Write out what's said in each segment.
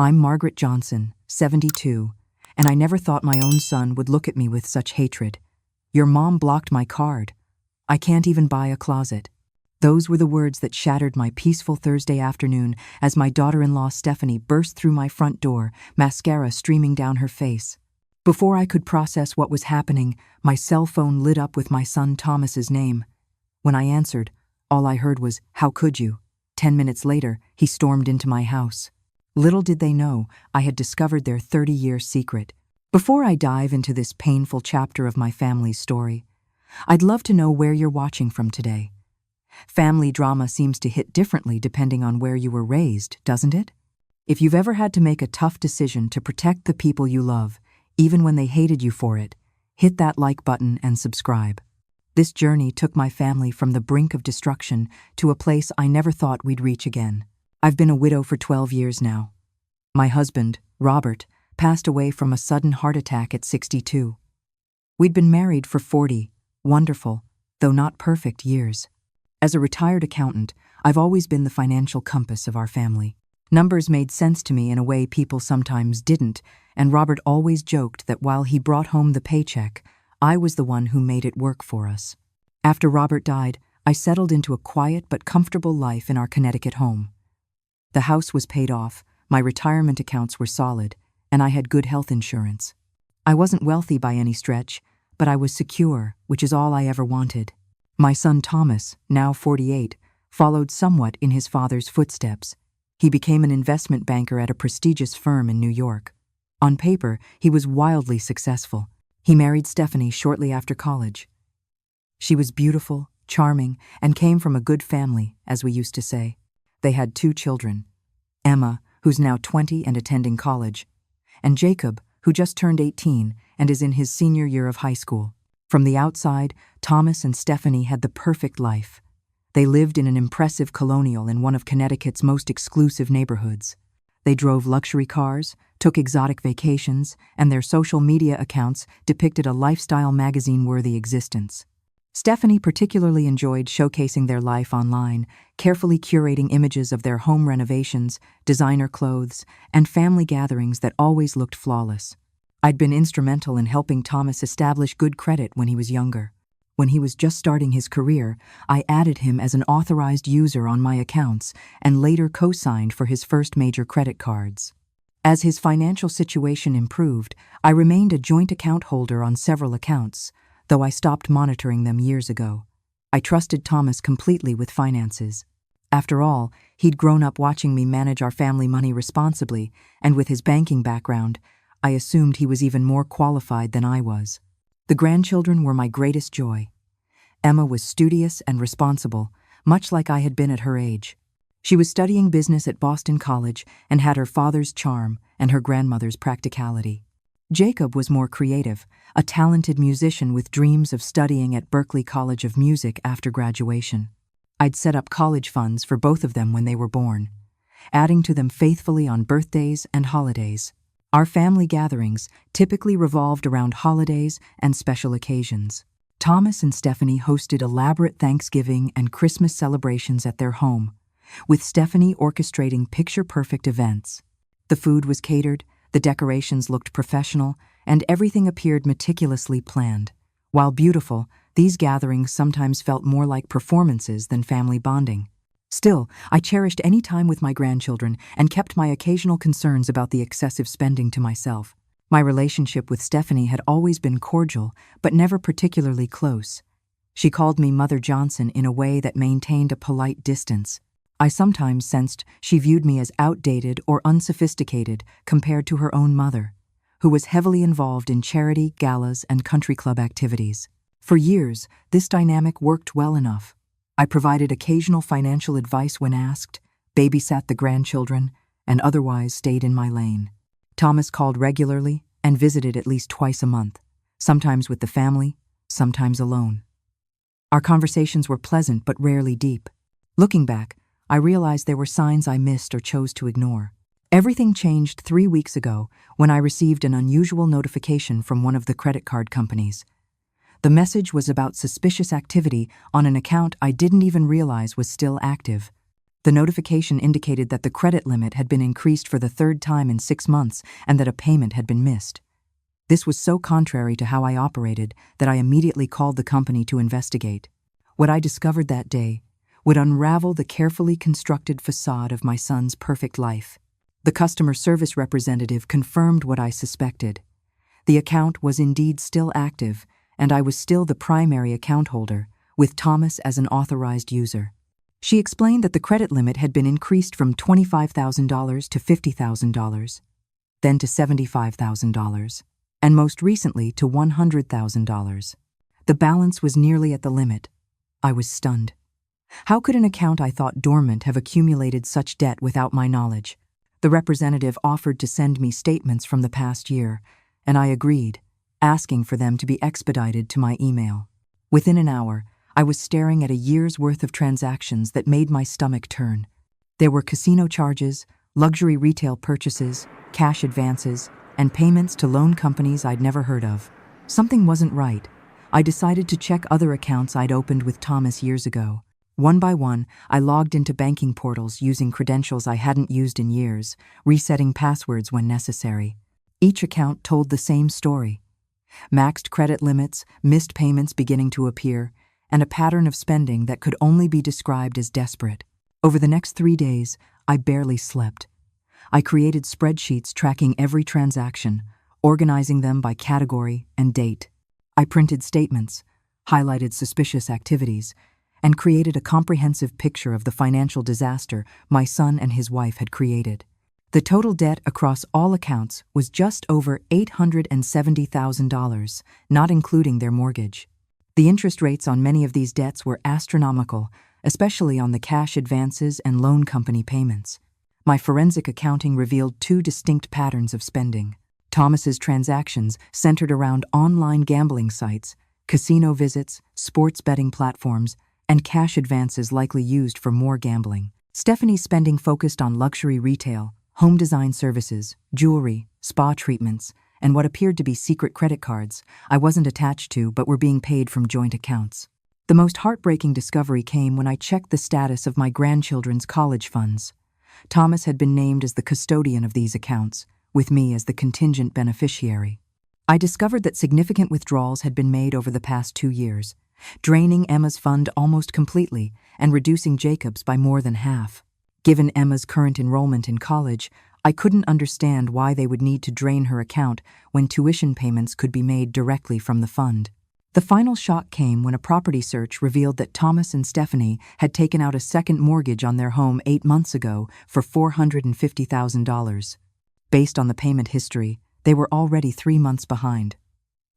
I'm Margaret Johnson, 72, and I never thought my own son would look at me with such hatred. Your mom blocked my card. I can't even buy a closet. Those were the words that shattered my peaceful Thursday afternoon as my daughter-in-law Stephanie burst through my front door, mascara streaming down her face. Before I could process what was happening, my cell phone lit up with my son Thomas's name. When I answered, all I heard was, "How could you?" 10 minutes later, he stormed into my house. Little did they know, I had discovered their 30-year secret. Before I dive into this painful chapter of my family's story, I'd love to know where you're watching from today. Family drama seems to hit differently depending on where you were raised, doesn't it? If you've ever had to make a tough decision to protect the people you love, even when they hated you for it, hit that like button and subscribe. This journey took my family from the brink of destruction to a place I never thought we'd reach again. I've been a widow for 12 years now. My husband, Robert, passed away from a sudden heart attack at 62. We'd been married for 40, wonderful, though not perfect years. As a retired accountant, I've always been the financial compass of our family. Numbers made sense to me in a way people sometimes didn't, and Robert always joked that while he brought home the paycheck, I was the one who made it work for us. After Robert died, I settled into a quiet but comfortable life in our Connecticut home. The house was paid off, my retirement accounts were solid, and I had good health insurance. I wasn't wealthy by any stretch, but I was secure, which is all I ever wanted. My son Thomas, now 48, followed somewhat in his father's footsteps. He became an investment banker at a prestigious firm in New York. On paper, he was wildly successful. He married Stephanie shortly after college. She was beautiful, charming, and came from a good family, as we used to say. They had 2 children, Emma, who's now 20 and attending college, and Jacob, who just turned 18 and is in his senior year of high school. From the outside, Thomas and Stephanie had the perfect life. They lived in an impressive colonial in one of Connecticut's most exclusive neighborhoods. They drove luxury cars, took exotic vacations, and their social media accounts depicted a lifestyle magazine-worthy existence. Stephanie particularly enjoyed showcasing their life online, carefully curating images of their home renovations, designer clothes, and family gatherings that always looked flawless. I'd been instrumental in helping Thomas establish good credit when he was younger. When he was just starting his career, I added him as an authorized user on my accounts and later co-signed for his first major credit cards. As his financial situation improved, I remained a joint account holder on several accounts, though I stopped monitoring them years ago. I trusted Thomas completely with finances. After all, he'd grown up watching me manage our family money responsibly, and with his banking background, I assumed he was even more qualified than I was. The grandchildren were my greatest joy. Emma was studious and responsible, much like I had been at her age. She was studying business at Boston College and had her father's charm and her grandmother's practicality. Jacob was more creative, a talented musician with dreams of studying at Berklee College of Music after graduation. I'd set up college funds for both of them when they were born, adding to them faithfully on birthdays and holidays. Our family gatherings typically revolved around holidays and special occasions. Thomas and Stephanie hosted elaborate Thanksgiving and Christmas celebrations at their home, with Stephanie orchestrating picture-perfect events. The food was catered, the decorations looked professional, and everything appeared meticulously planned. While beautiful, these gatherings sometimes felt more like performances than family bonding. Still, I cherished any time with my grandchildren and kept my occasional concerns about the excessive spending to myself. My relationship with Stephanie had always been cordial, but never particularly close. She called me Mother Johnson in a way that maintained a polite distance. I sometimes sensed she viewed me as outdated or unsophisticated compared to her own mother, who was heavily involved in charity, galas, and country club activities. For years, this dynamic worked well enough. I provided occasional financial advice when asked, babysat the grandchildren, and otherwise stayed in my lane. Thomas called regularly and visited at least twice a month, sometimes with the family, sometimes alone. Our conversations were pleasant but rarely deep. Looking back, I realized there were signs I missed or chose to ignore. Everything changed 3 weeks ago when I received an unusual notification from one of the credit card companies. The message was about suspicious activity on an account I didn't even realize was still active. The notification indicated that the credit limit had been increased for the third time in 6 months and that a payment had been missed. This was so contrary to how I operated that I immediately called the company to investigate. What I discovered that day would unravel the carefully constructed façade of my son's perfect life. The customer service representative confirmed what I suspected. The account was indeed still active, and I was still the primary account holder, with Thomas as an authorized user. She explained that the credit limit had been increased from $25,000 to $50,000, then to $75,000, and most recently to $100,000. The balance was nearly at the limit. I was stunned. How could an account I thought dormant have accumulated such debt without my knowledge? The representative offered to send me statements from the past year, and I agreed, asking for them to be expedited to my email. Within an hour, I was staring at a year's worth of transactions that made my stomach turn. There were casino charges, luxury retail purchases, cash advances, and payments to loan companies I'd never heard of. Something wasn't right. I decided to check other accounts I'd opened with Thomas years ago. One by one, I logged into banking portals using credentials I hadn't used in years, resetting passwords when necessary. Each account told the same story. Maxed credit limits, missed payments beginning to appear, and a pattern of spending that could only be described as desperate. Over the next 3 days, I barely slept. I created spreadsheets tracking every transaction, organizing them by category and date. I printed statements, highlighted suspicious activities, and created a comprehensive picture of the financial disaster my son and his wife had created. The total debt across all accounts was just over $870,000, not including their mortgage. The interest rates on many of these debts were astronomical, especially on the cash advances and loan company payments. My forensic accounting revealed 2 distinct patterns of spending. Thomas's transactions centered around online gambling sites, casino visits, sports betting platforms, and cash advances likely used for more gambling. Stephanie's spending focused on luxury retail, home design services, jewelry, spa treatments, and what appeared to be secret credit cards I wasn't attached to but were being paid from joint accounts. The most heartbreaking discovery came when I checked the status of my grandchildren's college funds. Thomas had been named as the custodian of these accounts, with me as the contingent beneficiary. I discovered that significant withdrawals had been made over the past 2 years, draining Emma's fund almost completely and reducing Jacob's by more than half. Given Emma's current enrollment in college, I couldn't understand why they would need to drain her account when tuition payments could be made directly from the fund. The final shock came when a property search revealed that Thomas and Stephanie had taken out a second mortgage on their home 8 months ago for $450,000. Based on the payment history, they were already 3 months behind.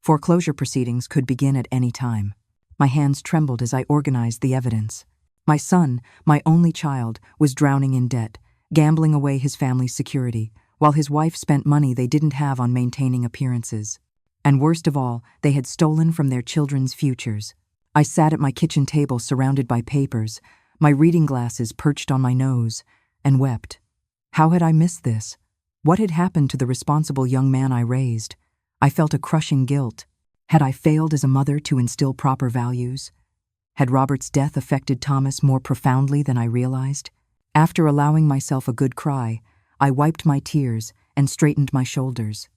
Foreclosure proceedings could begin at any time. My hands trembled as I organized the evidence. My son, my only child, was drowning in debt, gambling away his family's security, while his wife spent money they didn't have on maintaining appearances. And worst of all, they had stolen from their children's futures. I sat at my kitchen table surrounded by papers, my reading glasses perched on my nose, and wept. How had I missed this? What had happened to the responsible young man I raised? I felt a crushing guilt. Had I failed as a mother to instill proper values? Had Robert's death affected Thomas more profoundly than I realized? After allowing myself a good cry, I wiped my tears and straightened my shoulders.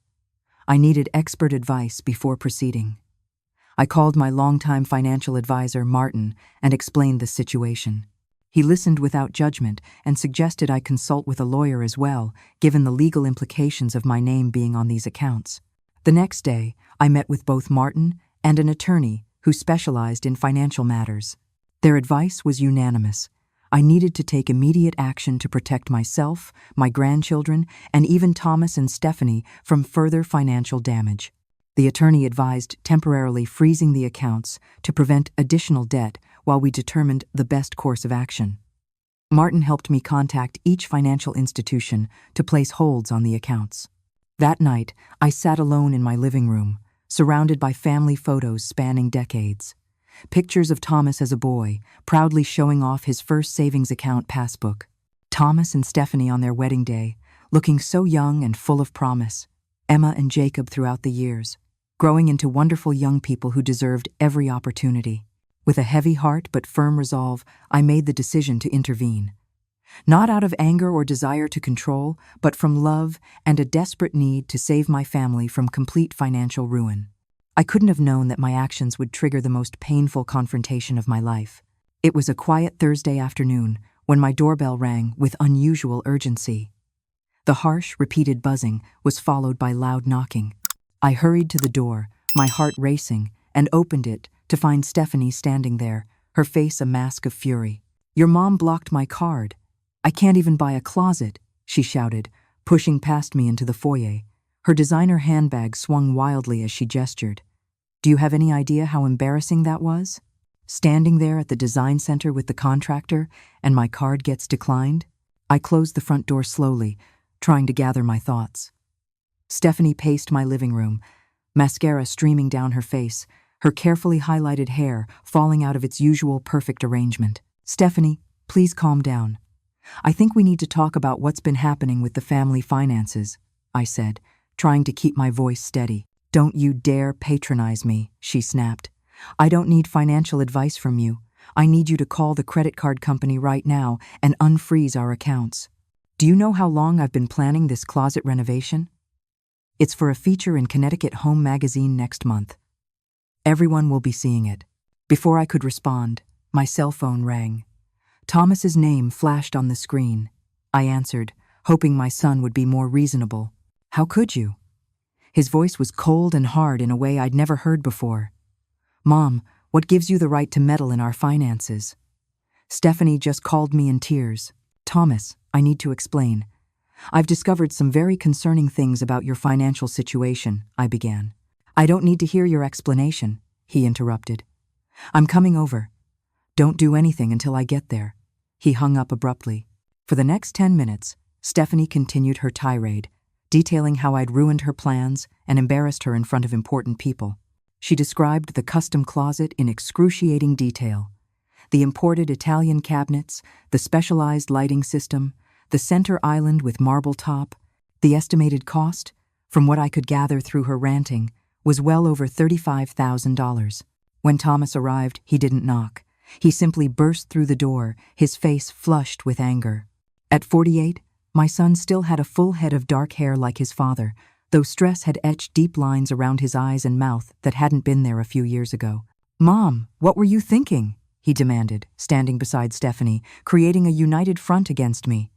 I needed expert advice before proceeding. I called my longtime financial advisor, Martin, and explained the situation. He listened without judgment and suggested I consult with a lawyer as well, given the legal implications of my name being on these accounts. The next day, I met with both Martin and an attorney who specialized in financial matters. Their advice was unanimous. I needed to take immediate action to protect myself, my grandchildren, and even Thomas and Stephanie from further financial damage. The attorney advised temporarily freezing the accounts to prevent additional debt while we determined the best course of action. Martin helped me contact each financial institution to place holds on the accounts. That night, I sat alone in my living room, surrounded by family photos spanning decades. Pictures of Thomas as a boy, proudly showing off his first savings account passbook. Thomas and Stephanie on their wedding day, looking so young and full of promise. Emma and Jacob throughout the years, growing into wonderful young people who deserved every opportunity. With a heavy heart but firm resolve, I made the decision to intervene. Not out of anger or desire to control, but from love and a desperate need to save my family from complete financial ruin. I couldn't have known that my actions would trigger the most painful confrontation of my life. It was a quiet Thursday afternoon when my doorbell rang with unusual urgency. The harsh, repeated buzzing was followed by loud knocking. I hurried to the door, my heart racing, and opened it to find Stephanie standing there, her face a mask of fury. "Your mom blocked my card. I can't even buy a closet," she shouted, pushing past me into the foyer. Her designer handbag swung wildly as she gestured. Do you have any idea how embarrassing that was? Standing there at the design center with the contractor, and my card gets declined? I closed the front door slowly, trying to gather my thoughts. Stephanie paced my living room, mascara streaming down her face, her carefully highlighted hair falling out of its usual perfect arrangement. "Stephanie, please calm down. I think we need to talk about what's been happening with the family finances," I said, trying to keep my voice steady. "Don't you dare patronize me," she snapped. "I don't need financial advice from you. I need you to call the credit card company right now and unfreeze our accounts. Do you know how long I've been planning this closet renovation? It's for a feature in Connecticut Home Magazine next month. Everyone will be seeing it." Before I could respond, my cell phone rang. Thomas's name flashed on the screen. I answered, hoping my son would be more reasonable. "How could you?" His voice was cold and hard in a way I'd never heard before. "Mom, what gives you the right to meddle in our finances?" Stephanie just called me in tears. "Thomas, I need to explain. I've discovered some very concerning things about your financial situation," I began. "I don't need to hear your explanation," he interrupted. "I'm coming over. Don't do anything until I get there." He hung up abruptly. For the next 10 minutes, Stephanie continued her tirade, detailing how I'd ruined her plans and embarrassed her in front of important people. She described the custom closet in excruciating detail, the imported Italian cabinets, the specialized lighting system, the center island with marble top. The estimated cost, from what I could gather through her ranting, was well over $35,000. When Thomas arrived, he didn't knock. He simply burst through the door, his face flushed with anger. At 48, my son still had a full head of dark hair like his father, though stress had etched deep lines around his eyes and mouth that hadn't been there a few years ago. "Mom, what were you thinking?" he demanded, standing beside Stephanie, creating a united front against me.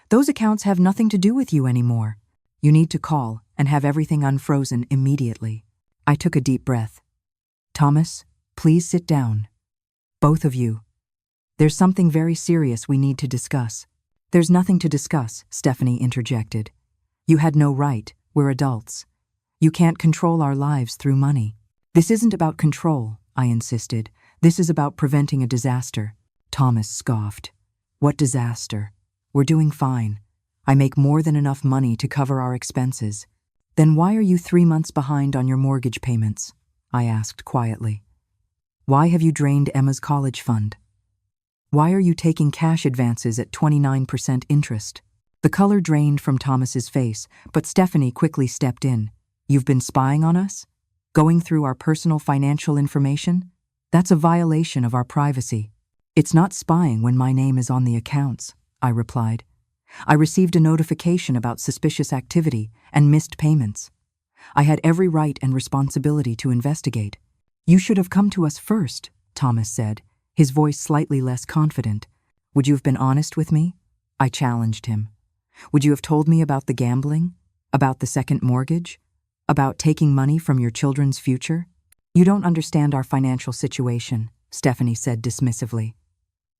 "Those accounts have nothing to do with you anymore. You need to call and have everything unfrozen immediately." I took a deep breath. "Thomas, please sit down. Both of you. There's something very serious we need to discuss." "There's nothing to discuss," Stephanie interjected. "You had no right. We're adults. You can't control our lives through money." "This isn't about control," I insisted. "This is about preventing a disaster." Thomas scoffed. "What disaster? We're doing fine. I make more than enough money to cover our expenses." "Then why are you 3 months behind on your mortgage payments?" I asked quietly. "Why have you drained Emma's college fund? Why are you taking cash advances at 29% interest?" The color drained from Thomas's face, but Stephanie quickly stepped in. "You've been spying on us? Going through our personal financial information? That's a violation of our privacy." "It's not spying when my name is on the accounts," I replied. "I received a notification about suspicious activity and missed payments. I had every right and responsibility to investigate." "You should have come to us first," Thomas said, his voice slightly less confident. "Would you have been honest with me?" I challenged him. "Would you have told me about the gambling? About the second mortgage? About taking money from your children's future?" "You don't understand our financial situation," Stephanie said dismissively.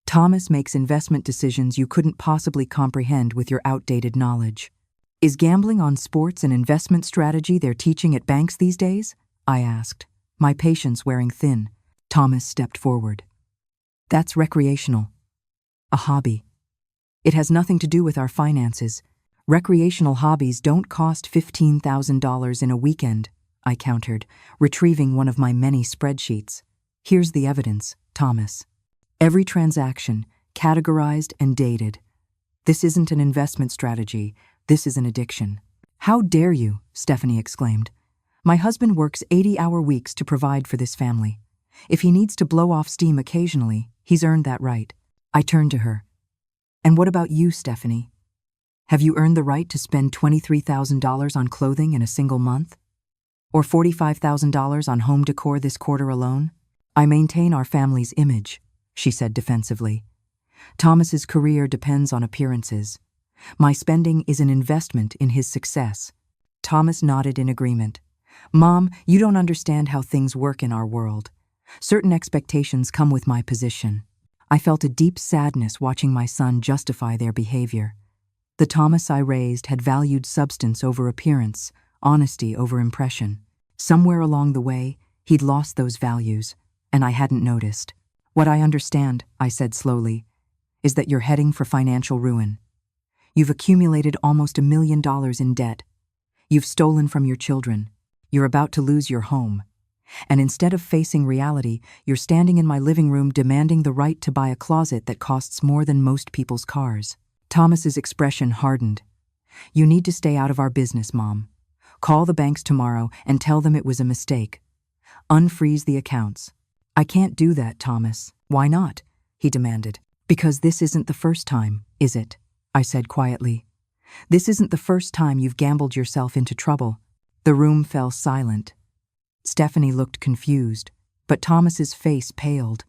"Thomas makes investment decisions you couldn't possibly comprehend with your outdated knowledge." "Is gambling on sports an investment strategy they're teaching at banks these days?" I asked, my patience wearing thin. Thomas stepped forward. "That's recreational. A hobby. It has nothing to do with our finances. Recreational hobbies don't cost $15,000 in a weekend," I countered, retrieving one of my many spreadsheets. "Here's the evidence, Thomas. Every transaction, categorized and dated. This isn't an investment strategy. This is an addiction." "How dare you?" Stephanie exclaimed. "My husband works 80-hour weeks to provide for this family. If he needs to blow off steam occasionally, he's earned that right." I turned to her. And what about you, Stephanie? Have you earned the right to spend $23,000 on clothing in a single month? Or $45,000 on home decor this quarter alone? I maintain our family's image, she said defensively. Thomas's career depends on appearances. My spending is an investment in his success. Thomas nodded in agreement. Mom, you don't understand how things work in our world. Certain expectations come with my position. I felt a deep sadness watching my son justify their behavior. The Thomas I raised had valued substance over appearance, honesty over impression. Somewhere along the way, he'd lost those values, and I hadn't noticed. What I understand, I said slowly, is that you're heading for financial ruin. You've accumulated almost $1 million in debt. You've stolen from your children. You're about to lose your home. And instead of facing reality, you're standing in my living room demanding the right to buy a closet that costs more than most people's cars. Thomas's expression hardened. You need to stay out of our business, Mom. Call the banks tomorrow and tell them it was a mistake. Unfreeze the accounts. I can't do that, Thomas. Why not? He demanded. Because this isn't the first time, is it? I said quietly. This isn't the first time you've gambled yourself into trouble. The room fell silent. Stephanie looked confused, but Thomas's face paled.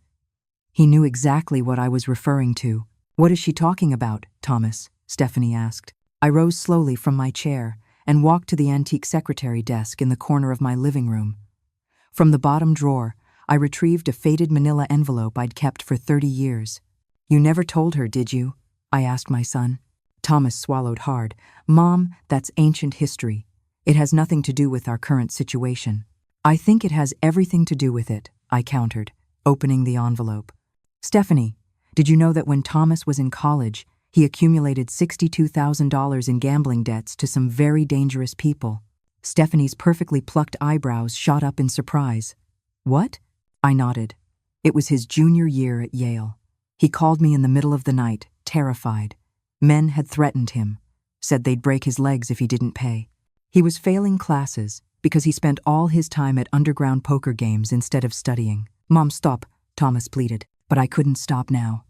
He knew exactly what I was referring to. What is she talking about, Thomas? Stephanie asked. I rose slowly from my chair and walked to the antique secretary desk in the corner of my living room. From the bottom drawer, I retrieved a faded manila envelope I'd kept for 30 years. You never told her, did you? I asked my son. Thomas swallowed hard. Mom, that's ancient history. It has nothing to do with our current situation. I think it has everything to do with it, I countered, opening the envelope. Stephanie, did you know that when Thomas was in college, he accumulated $62,000 in gambling debts to some very dangerous people? Stephanie's perfectly plucked eyebrows shot up in surprise. What? I nodded. It was his junior year at Yale. He called me in the middle of the night, terrified. Men had threatened him, said they'd break his legs if he didn't pay. He was failing classes because he spent all his time at underground poker games instead of studying. Mom, stop, Thomas pleaded, but I couldn't stop now.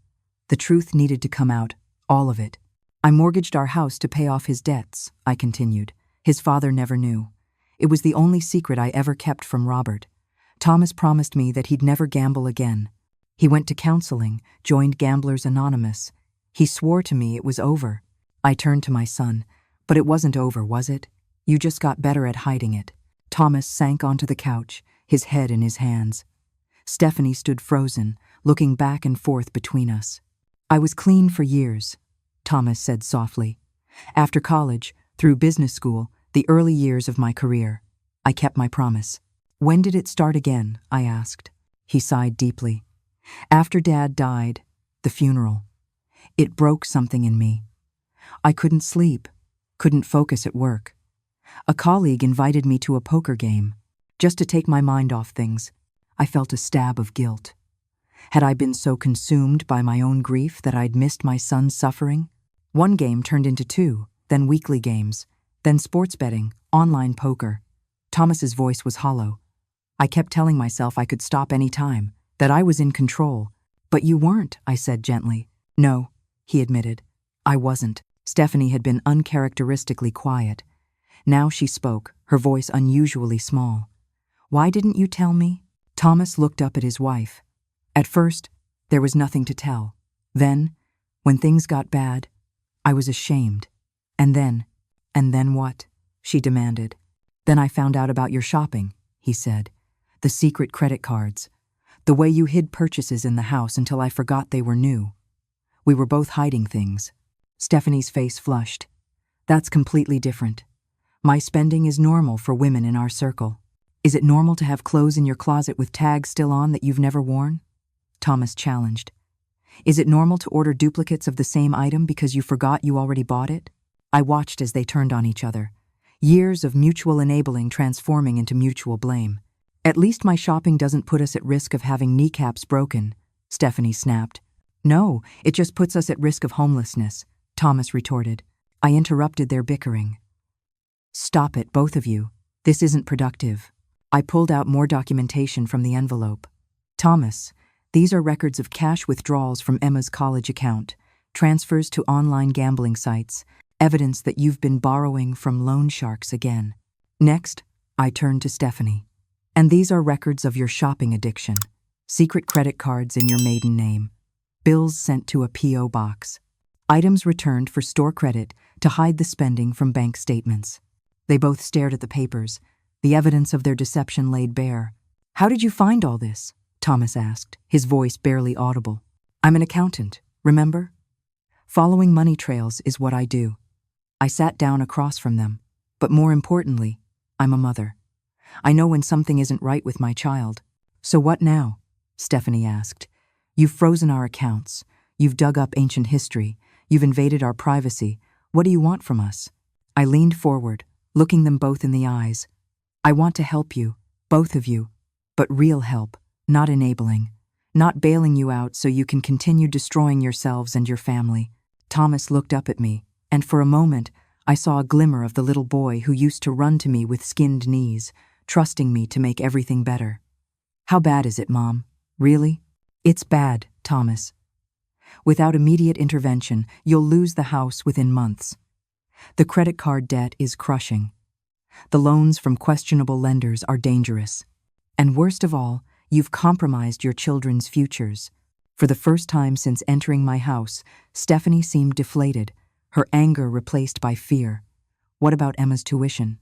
The truth needed to come out, all of it. I mortgaged our house to pay off his debts, I continued. His father never knew. It was the only secret I ever kept from Robert. Thomas promised me that he'd never gamble again. He went to counseling, joined Gamblers Anonymous. He swore to me it was over. I turned to my son. But it wasn't over, was it? You just got better at hiding it. Thomas sank onto the couch, his head in his hands. Stephanie stood frozen, looking back and forth between us. I was clean for years, Thomas said softly. After college, through business school, the early years of my career, I kept my promise. When did it start again? I asked. He sighed deeply. After Dad died, the funeral. It broke something in me. I couldn't sleep, couldn't focus at work. A colleague invited me to a poker game, just to take my mind off things. I felt a stab of guilt. Had I been so consumed by my own grief that I'd missed my son's suffering? One game turned into two, then weekly games, then sports betting, online poker. Thomas's voice was hollow. I kept telling myself I could stop any time, that I was in control. But you weren't, I said gently. No, he admitted. I wasn't. Stephanie had been uncharacteristically quiet. Now she spoke, her voice unusually small. Why didn't you tell me? Thomas looked up at his wife. At first, there was nothing to tell. Then, when things got bad, I was ashamed. And then what? She demanded. Then I found out about your shopping, he said. The secret credit cards. The way you hid purchases in the house until I forgot they were new. We were both hiding things. Stephanie's face flushed. That's completely different. My spending is normal for women in our circle. Is it normal to have clothes in your closet with tags still on that you've never worn? Thomas challenged. Is it normal to order duplicates of the same item because you forgot you already bought it? I watched as they turned on each other. Years of mutual enabling transforming into mutual blame. At least my shopping doesn't put us at risk of having kneecaps broken, Stephanie snapped. No, it just puts us at risk of homelessness, Thomas retorted. I interrupted their bickering. Stop it, both of you. This isn't productive. I pulled out more documentation from the envelope. Thomas, these are records of cash withdrawals from Emma's college account. transfers to online gambling sites, evidence that you've been borrowing from loan sharks again. Next, I turned to Stephanie. And these are records of your shopping addiction. Secret credit cards in your maiden name. Bills sent to a P.O. box. Items returned for store credit to hide the spending from bank statements. They both stared at the papers, the evidence of their deception laid bare. "How did you find all this?" Thomas asked, his voice barely audible. "I'm an accountant, remember? Following money trails is what I do." I sat down across from them, but more importantly, I'm a mother. I know when something isn't right with my child. "So what now?" Stephanie asked. "You've frozen our accounts. You've dug up ancient history. You've invaded our privacy. What do you want from us?" I leaned forward, looking them both in the eyes. "I want to help you, both of you, but real help, not enabling. Not bailing you out so you can continue destroying yourselves and your family." Thomas looked up at me, and for a moment, I saw a glimmer of the little boy who used to run to me with skinned knees, trusting me to make everything better. "How bad is it, Mom? Really?" "It's bad, Thomas. Without immediate intervention, you'll lose the house within months. The credit card debt is crushing. The loans from questionable lenders are dangerous. And worst of all, you've compromised your children's futures." For the first time since entering my house, Stephanie seemed deflated, her anger replaced by fear. "What about Emma's tuition?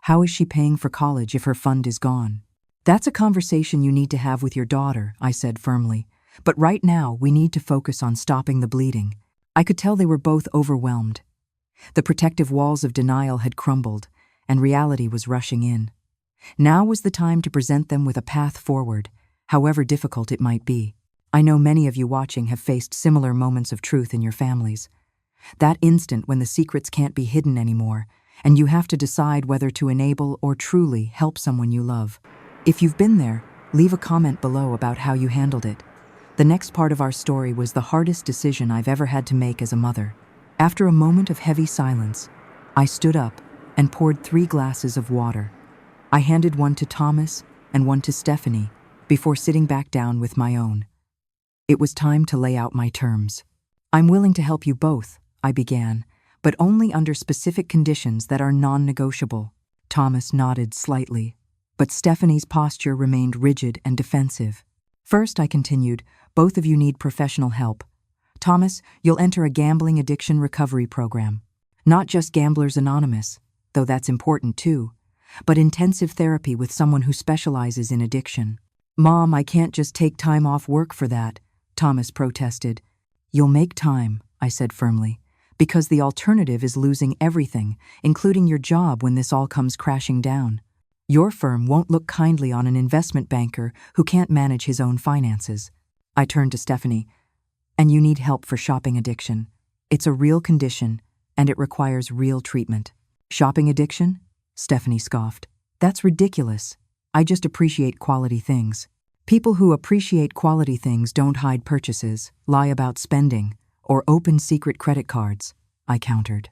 How is she paying for college if her fund is gone?" "That's a conversation you need to have with your daughter," I said firmly. "But right now, we need to focus on stopping the bleeding." I could tell they were both overwhelmed. The protective walls of denial had crumbled, and reality was rushing in. Now was the time to present them with a path forward, however difficult it might be. I know many of you watching have faced similar moments of truth in your families. That instant when the secrets can't be hidden anymore, and you have to decide whether to enable or truly help someone you love. If you've been there, leave a comment below about how you handled it. The next part of our story was the hardest decision I've ever had to make as a mother. After a moment of heavy silence, I stood up and poured 3 glasses of water. I handed one to Thomas and one to Stephanie before sitting back down with my own. It was time to lay out my terms. "I'm willing to help you both," I began, "but only under specific conditions that are non-negotiable." Thomas nodded slightly, but Stephanie's posture remained rigid and defensive. "First," I continued, "both of you need professional help. Thomas, you'll enter a gambling addiction recovery program. Not just Gamblers Anonymous, though that's important too, but intensive therapy with someone who specializes in addiction." "Mom, I can't just take time off work for that," Thomas protested. "You'll make time," I said firmly, "because the alternative is losing everything, including your job when this all comes crashing down. Your firm won't look kindly on an investment banker who can't manage his own finances." I turned to Stephanie. "And you need help for shopping addiction. It's a real condition, and it requires real treatment." "Shopping addiction?" Stephanie scoffed. "That's ridiculous. I just appreciate quality things." "People who appreciate quality things don't hide purchases, lie about spending, or open secret credit cards," I countered.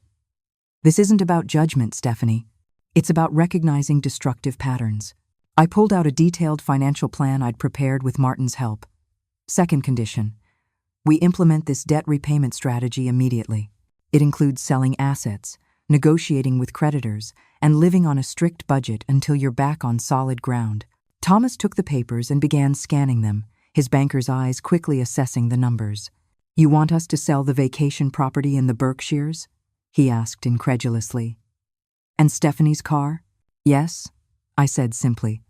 "This isn't about judgment, Stephanie. It's about recognizing destructive patterns." I pulled out a detailed financial plan I'd prepared with Martin's help. "Second condition. We implement this debt repayment strategy immediately. It includes selling assets, negotiating with creditors, and living on a strict budget until you're back on solid ground." Thomas took the papers and began scanning them, his banker's eyes quickly assessing the numbers. "You want us to sell the vacation property in the Berkshires?" he asked incredulously. "And Stephanie's car?" "Yes," I said simply.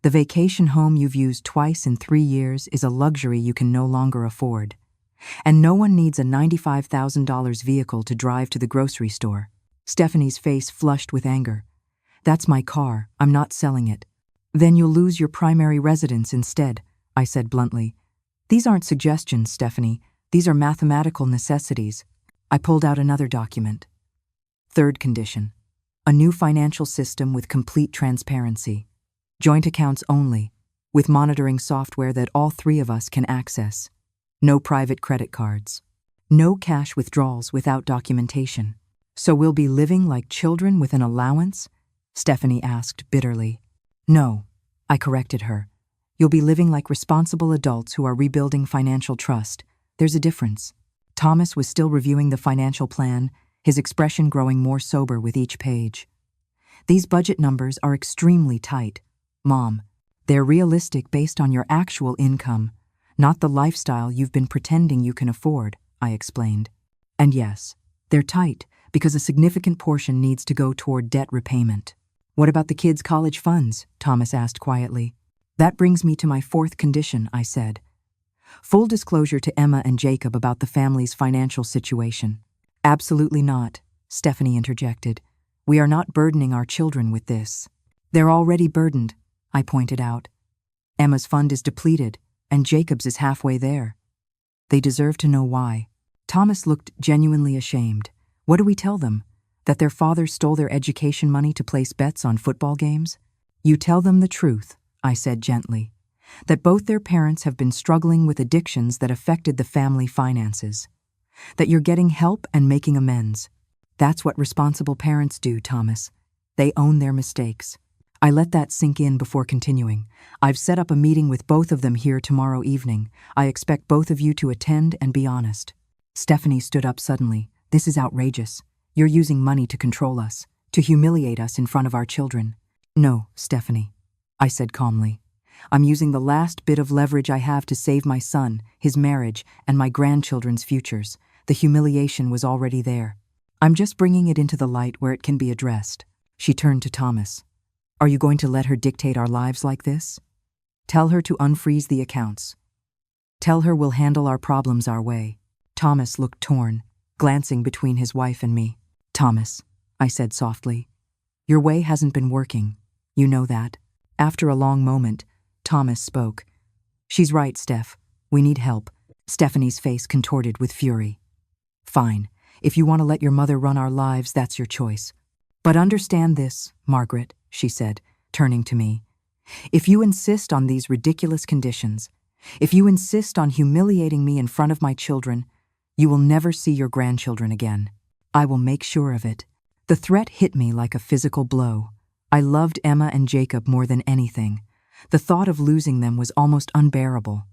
"The vacation home you've used twice in 3 years is a luxury you can no longer afford. And no one needs a $95,000 vehicle to drive to the grocery store." Stephanie's face flushed with anger. "That's my car. I'm not selling it." "Then you'll lose your primary residence instead," I said bluntly. "These aren't suggestions, Stephanie. These are mathematical necessities." I pulled out another document. Third condition. A new financial system with complete transparency. Joint accounts only, with monitoring software that all 3 of us can access. No private credit cards. No cash withdrawals without documentation. "So we'll be living like children with an allowance?" Stephanie asked bitterly. "No," I corrected her. "You'll be living like responsible adults who are rebuilding financial trust. There's a difference." Thomas was still reviewing the financial plan, his expression growing more sober with each page. These budget numbers are extremely tight, Mom. They're realistic based on your actual income, not the lifestyle you've been pretending you can afford, I explained. And yes, they're tight because a significant portion needs to go toward debt repayment. What about the kids' college funds? Thomas asked quietly. That brings me to my fourth condition, I said. Full disclosure to Emma and Jacob about the family's financial situation. Absolutely not, Stephanie interjected. We are not burdening our children with this. They're already burdened, I pointed out. Emma's fund is depleted, and Jacob's is halfway there. They deserve to know why. Thomas looked genuinely ashamed. What do we tell them? That their father stole their education money to place bets on football games? You tell them the truth, I said gently. That both their parents have been struggling with addictions that affected the family finances. That you're getting help and making amends. That's what responsible parents do, Thomas. They own their mistakes. I let that sink in before continuing. I've set up a meeting with both of them here tomorrow evening. I expect both of you to attend and be honest. Stephanie stood up suddenly. This is outrageous. You're using money to control us, to humiliate us in front of our children. No, Stephanie, I said calmly. I'm using the last bit of leverage I have to save my son, his marriage, and my grandchildren's futures. The humiliation was already there. I'm just bringing it into the light where it can be addressed. She turned to Thomas. Are you going to let her dictate our lives like this? Tell her to unfreeze the accounts. Tell her we'll handle our problems our way. Thomas looked torn, glancing between his wife and me. Thomas, I said softly, your way hasn't been working. You know that. After a long moment, Thomas spoke. She's right, Steph. We need help. Stephanie's face contorted with fury. Fine. If you want to let your mother run our lives, that's your choice. But understand this, Margaret, she said, turning to me. If you insist on these ridiculous conditions, if you insist on humiliating me in front of my children, you will never see your grandchildren again. I will make sure of it. The threat hit me like a physical blow. I loved Emma and Jacob more than anything. The thought of losing them was almost unbearable.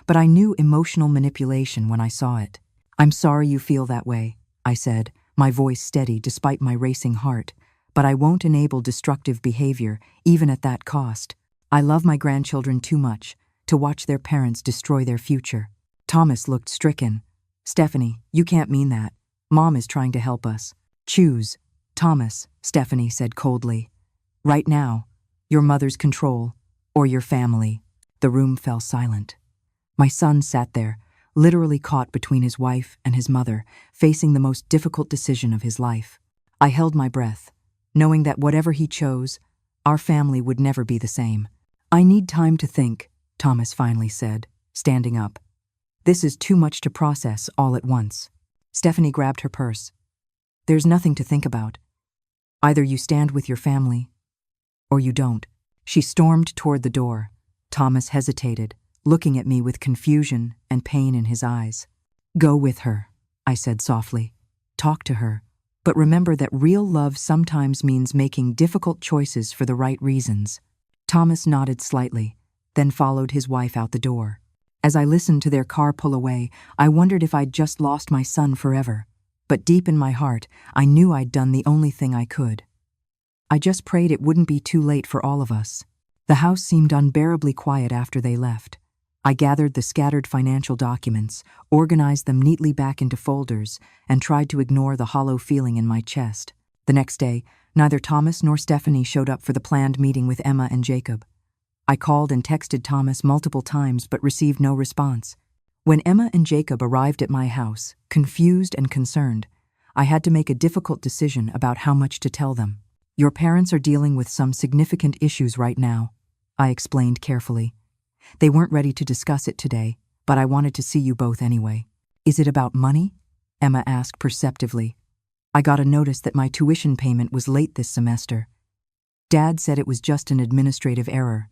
But I knew emotional manipulation when I saw it. I'm sorry you feel that way, I said, my voice steady despite my racing heart. But I won't enable destructive behavior, even at that cost. I love my grandchildren too much to watch their parents destroy their future. Thomas looked stricken. Stephanie, you can't mean that. Mom is trying to help us. Choose. Thomas, Stephanie said coldly. Right now, your mother's control, or your family. The room fell silent. My son sat there, literally caught between his wife and his mother, facing the most difficult decision of his life. I held my breath, knowing that whatever he chose, our family would never be the same. I need time to think, Thomas finally said, standing up. This is too much to process all at once. Stephanie grabbed her purse. There's nothing to think about. Either you stand with your family, or you don't. She stormed toward the door. Thomas hesitated, looking at me with confusion and pain in his eyes. Go with her, I said softly. Talk to her. But remember that real love sometimes means making difficult choices for the right reasons. Thomas nodded slightly, then followed his wife out the door. As I listened to their car pull away, I wondered if I'd just lost my son forever. But deep in my heart, I knew I'd done the only thing I could. I just prayed it wouldn't be too late for all of us. The house seemed unbearably quiet after they left. I gathered the scattered financial documents, organized them neatly back into folders, and tried to ignore the hollow feeling in my chest. The next day, neither Thomas nor Stephanie showed up for the planned meeting with Emma and Jacob. I called and texted Thomas multiple times but received no response. When Emma and Jacob arrived at my house, confused and concerned, I had to make a difficult decision about how much to tell them. Your parents are dealing with some significant issues right now, I explained carefully. They weren't ready to discuss it today, but I wanted to see you both anyway. Is it about money? Emma asked perceptively. I got a notice that my tuition payment was late this semester. Dad said it was just an administrative error.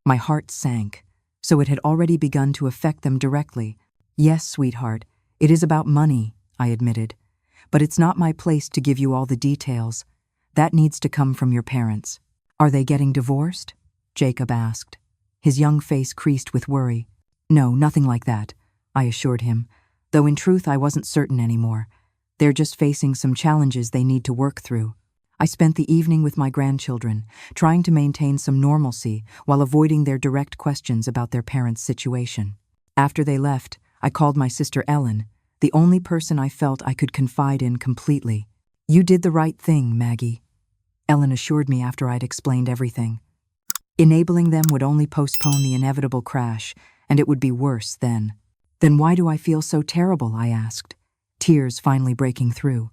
My heart sank. So it had already begun to affect them directly. Yes, sweetheart, it is about money, I admitted. But it's not my place to give you all the details. That needs to come from your parents. Are they getting divorced? Jacob asked. His young face creased with worry. No, nothing like that, I assured him. though in truth I wasn't certain anymore. They're just facing some challenges they need to work through. I spent the evening with my grandchildren, trying to maintain some normalcy while avoiding their direct questions about their parents' situation. After they left, I called my sister Ellen, the only person I felt I could confide in completely. "You did the right thing, Maggie," Ellen assured me after I'd explained everything. Enabling them would only postpone the inevitable crash, and it would be worse then. "Then why do I feel so terrible?" I asked, tears finally breaking through.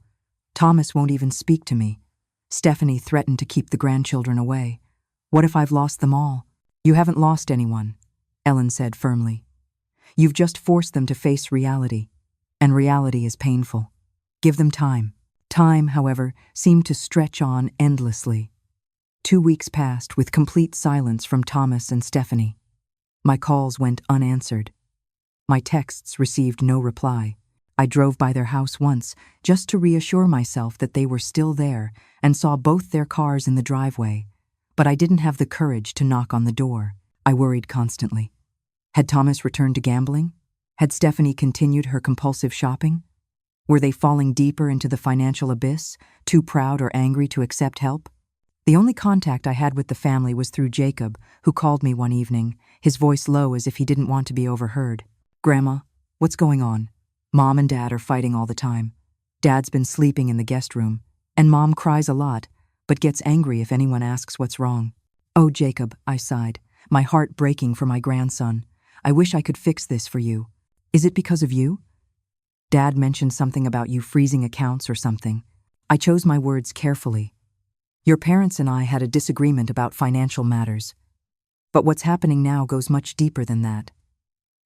"Thomas won't even speak to me. Stephanie threatened to keep the grandchildren away. What if I've lost them all?" "You haven't lost anyone," Ellen said firmly. "You've just forced them to face reality, and reality is painful. Give them time." Time, however, seemed to stretch on endlessly. 2 weeks passed with complete silence from Thomas and Stephanie. My calls went unanswered. My texts received no reply. I drove by their house once just to reassure myself that they were still there and saw both their cars in the driveway, but I didn't have the courage to knock on the door. I worried constantly. Had Thomas returned to gambling? Had Stephanie continued her compulsive shopping? Were they falling deeper into the financial abyss, too proud or angry to accept help? The only contact I had with the family was through Jacob, who called me one evening, his voice low as if he didn't want to be overheard. "Grandma, what's going on? Mom and Dad are fighting all the time. Dad's been sleeping in the guest room, and Mom cries a lot, but gets angry if anyone asks what's wrong." "Oh, Jacob," I sighed, my heart breaking for my grandson. "I wish I could fix this for you. Is it because of you? Dad mentioned something about you freezing accounts or something." I chose my words carefully. "Your parents and I had a disagreement about financial matters. But what's happening now goes much deeper than that.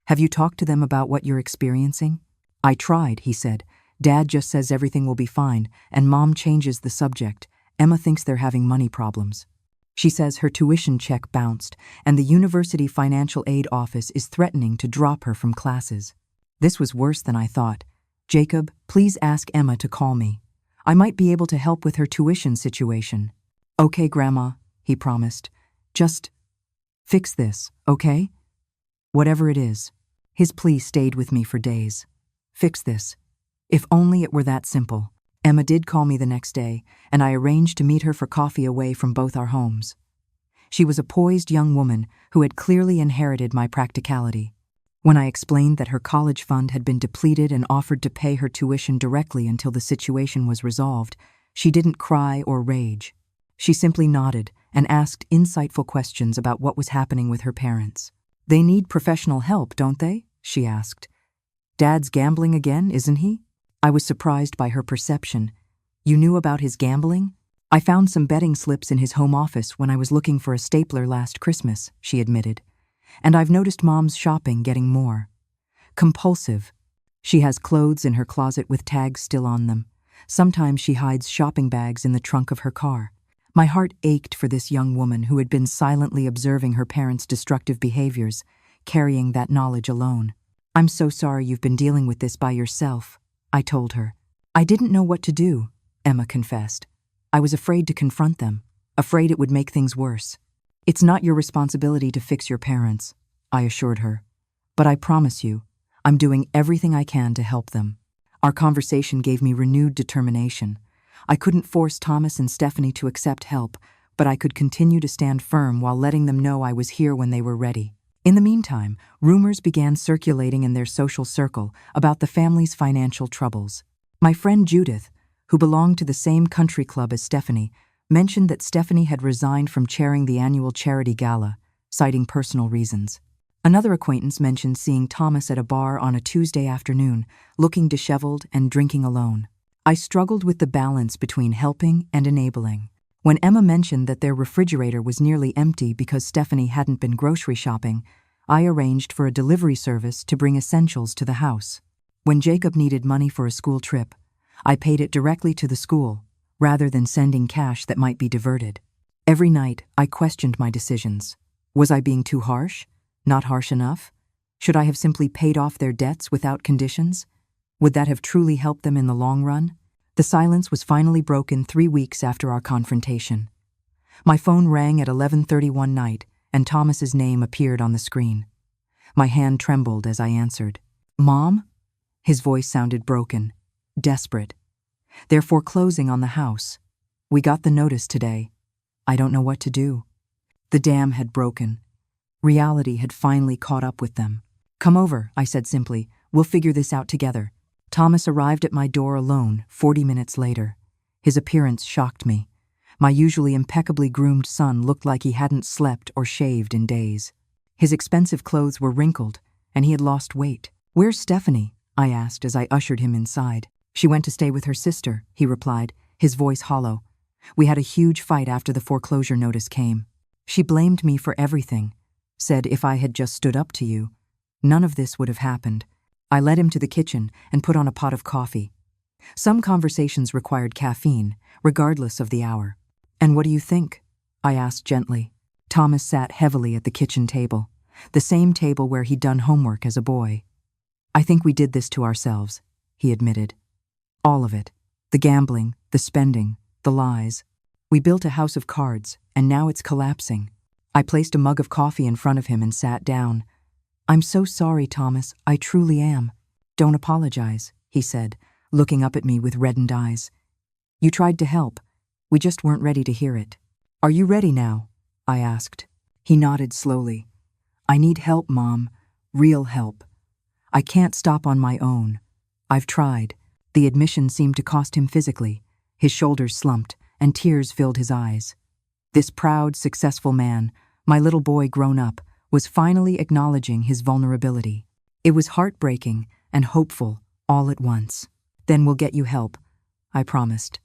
Have you talked to them about what you're experiencing?" "I tried," he said. "Dad just says everything will be fine, and Mom changes the subject. Emma thinks they're having money problems. She says her tuition check bounced, and the university financial aid office is threatening to drop her from classes." This was worse than I thought. "Jacob, please ask Emma to call me. I might be able to help with her tuition situation." "Okay, Grandma," he promised. "Just fix this, okay? Whatever it is." His plea stayed with me for days. Fix this. If only it were that simple. Emma did call me the next day, and I arranged to meet her for coffee away from both our homes. She was a poised young woman who had clearly inherited my practicality. When I explained that her college fund had been depleted and offered to pay her tuition directly until the situation was resolved, she didn't cry or rage. She simply nodded and asked insightful questions about what was happening with her parents. "They need professional help, don't they?" she asked. "Dad's gambling again, isn't he?" I was surprised by her perception. "You knew about his gambling?" "I found some betting slips in his home office when I was looking for a stapler last Christmas," she admitted. "And I've noticed Mom's shopping getting more compulsive. She has clothes in her closet with tags still on them. Sometimes she hides shopping bags in the trunk of her car." My heart ached for this young woman who had been silently observing her parents' destructive behaviors, carrying that knowledge alone. "I'm so sorry you've been dealing with this by yourself," I told her. "I didn't know what to do," Emma confessed. "I was afraid to confront them, afraid it would make things worse." "It's not your responsibility to fix your parents," I assured her. "But I promise you, I'm doing everything I can to help them." Our conversation gave me renewed determination. I couldn't force Thomas and Stephanie to accept help, but I could continue to stand firm while letting them know I was here when they were ready. In the meantime, rumors began circulating in their social circle about the family's financial troubles. My friend Judith, who belonged to the same country club as Stephanie, mentioned that Stephanie had resigned from chairing the annual charity gala, citing personal reasons. Another acquaintance mentioned seeing Thomas at a bar on a Tuesday afternoon, looking disheveled and drinking alone. I struggled with the balance between helping and enabling. When Emma mentioned that their refrigerator was nearly empty because Stephanie hadn't been grocery shopping, I arranged for a delivery service to bring essentials to the house. When Jacob needed money for a school trip, I paid it directly to the school, rather than sending cash that might be diverted. Every night, I questioned my decisions. Was I being too harsh? Not harsh enough? Should I have simply paid off their debts without conditions? Would that have truly helped them in the long run? The silence was finally broken 3 weeks after our confrontation. My phone rang at 11:30 one night, and Thomas's name appeared on the screen. My hand trembled as I answered. "Mom?" His voice sounded broken, desperate. They're foreclosing on the house. We got the notice today. I don't know what to do. The dam had broken. Reality had finally caught up with them. Come over, I said simply. We'll figure this out together. Thomas arrived at my door alone 40 minutes later. His appearance shocked me. My usually impeccably groomed son looked like he hadn't slept or shaved in days. His expensive clothes were wrinkled, and he had lost weight. Where's Stephanie? I asked as I ushered him inside. She went to stay with her sister, he replied, his voice hollow. We had a huge fight after the foreclosure notice came. She blamed me for everything, said if I had just stood up to you, none of this would have happened. I led him to the kitchen and put on a pot of coffee. Some conversations required caffeine, regardless of the hour. And what do you think? I asked gently. Thomas sat heavily at the kitchen table, the same table where he'd done homework as a boy. I think we did this to ourselves, he admitted. All of it. The gambling, the spending, the lies. We built a house of cards, and now it's collapsing. I placed a mug of coffee in front of him and sat down. I'm so sorry, Thomas. I truly am. Don't apologize, he said, looking up at me with reddened eyes. You tried to help. We just weren't ready to hear it. Are you ready now? I asked. He nodded slowly. I need help, Mom. Real help. I can't stop on my own. I've tried. The admission seemed to cost him physically. His shoulders slumped, and tears filled his eyes. This proud, successful man, my little boy grown up, was finally acknowledging his vulnerability. It was heartbreaking and hopeful all at once. Then we'll get you help, I promised.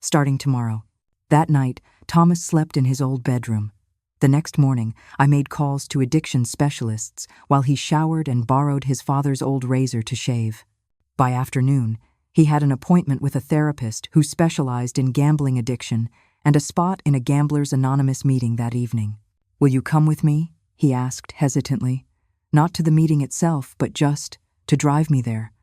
Starting tomorrow. That night, Thomas slept in his old bedroom. The next morning, I made calls to addiction specialists while he showered and borrowed his father's old razor to shave. By afternoon, he had an appointment with a therapist who specialized in gambling addiction and a spot in a Gamblers Anonymous meeting that evening. Will you come with me? He asked hesitantly. Not to the meeting itself, but just to drive me there.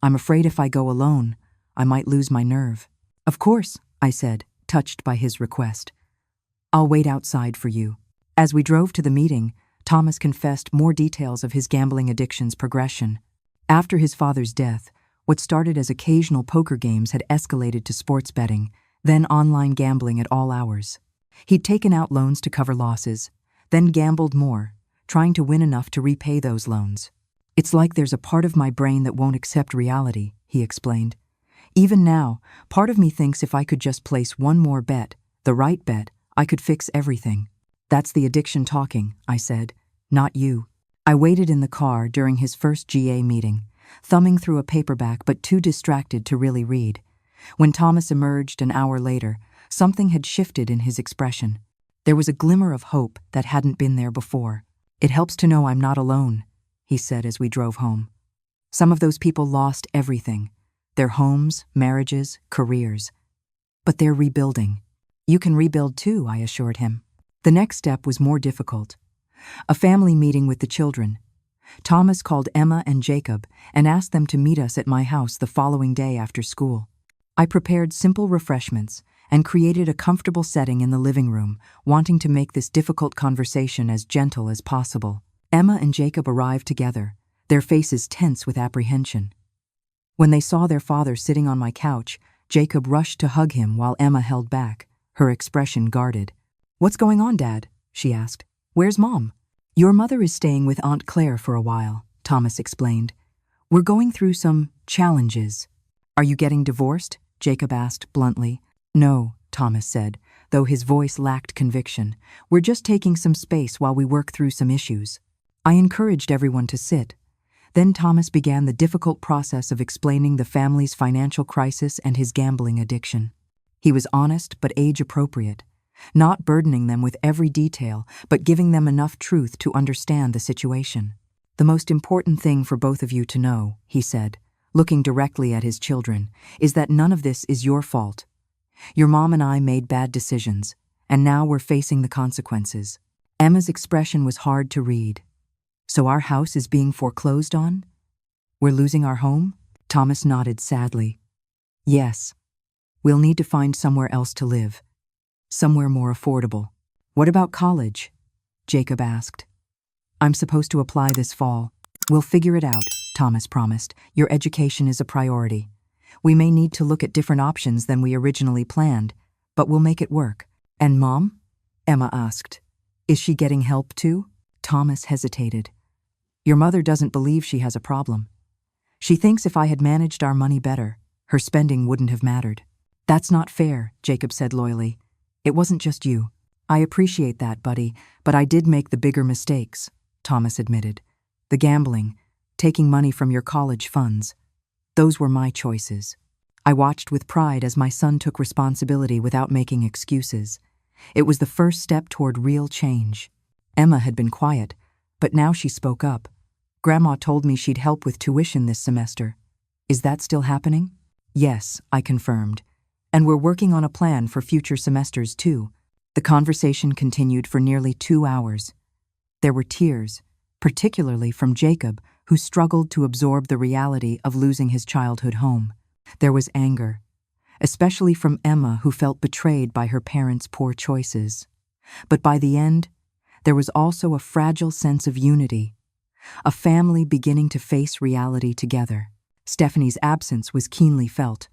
I'm afraid if I go alone, I might lose my nerve. Of course, I said, touched by his request. I'll wait outside for you. As we drove to the meeting, Thomas confessed more details of his gambling addiction's progression. After his father's death, what started as occasional poker games had escalated to sports betting, then online gambling at all hours. He'd taken out loans to cover losses, then gambled more, trying to win enough to repay those loans. It's like there's a part of my brain that won't accept reality, he explained. Even now, part of me thinks if I could just place one more bet, the right bet, I could fix everything. That's the addiction talking, I said, not you. I waited in the car during his first GA meeting, thumbing through a paperback but too distracted to really read. When Thomas emerged an hour later, something had shifted in his expression. There was a glimmer of hope that hadn't been there before. It helps to know I'm not alone, he said as we drove home. Some of those people lost everything, their homes, marriages, careers. But they're rebuilding. You can rebuild too, I assured him. The next step was more difficult. A family meeting with the children. Thomas called Emma and Jacob and asked them to meet us at my house the following day after school. I prepared simple refreshments and created a comfortable setting in the living room, wanting to make this difficult conversation as gentle as possible. Emma and Jacob arrived together, their faces tense with apprehension. When they saw their father sitting on my couch, Jacob rushed to hug him while Emma held back, her expression guarded. What's going on, Dad? She asked. Where's Mom? Your mother is staying with Aunt Claire for a while, Thomas explained. We're going through some challenges. Are you getting divorced? Jacob asked bluntly. No, Thomas said, though his voice lacked conviction. We're just taking some space while we work through some issues. I encouraged everyone to sit. Then Thomas began the difficult process of explaining the family's financial crisis and his gambling addiction. He was honest but age-appropriate, not burdening them with every detail, but giving them enough truth to understand the situation. The most important thing for both of you to know, he said, looking directly at his children, is that none of this is your fault. Your mom and I made bad decisions, and now we're facing the consequences. Emma's expression was hard to read. So our house is being foreclosed on? We're losing our home? Thomas nodded sadly. Yes. We'll need to find somewhere else to live. Somewhere more affordable. What about college? Jacob asked. I'm supposed to apply this fall. We'll figure it out, Thomas promised. "Your education is a priority. We may need to look at different options than we originally planned, but we'll make it work." "And Mom?" Emma asked. "Is she getting help too?" Thomas hesitated. "Your mother doesn't believe she has a problem. She thinks if I had managed our money better, her spending wouldn't have mattered." "That's not fair," Jacob said loyally. "It wasn't just you." "I appreciate that, buddy, but I did make the bigger mistakes," Thomas admitted. "The gambling, taking money from your college funds. Those were my choices. I watched with pride as my son took responsibility without making excuses. It was the first step toward real change." Emma had been quiet, but now she spoke up. "Grandma told me she'd help with tuition this semester. Is that still happening?" "Yes," I confirmed. "And we're working on a plan for future semesters too." The conversation continued for nearly 2 hours. There were tears, particularly from Jacob, who struggled to absorb the reality of losing his childhood home. There was anger, especially from Emma, who felt betrayed by her parents' poor choices. But by the end, there was also a fragile sense of unity, a family beginning to face reality together. Stephanie's absence was keenly felt.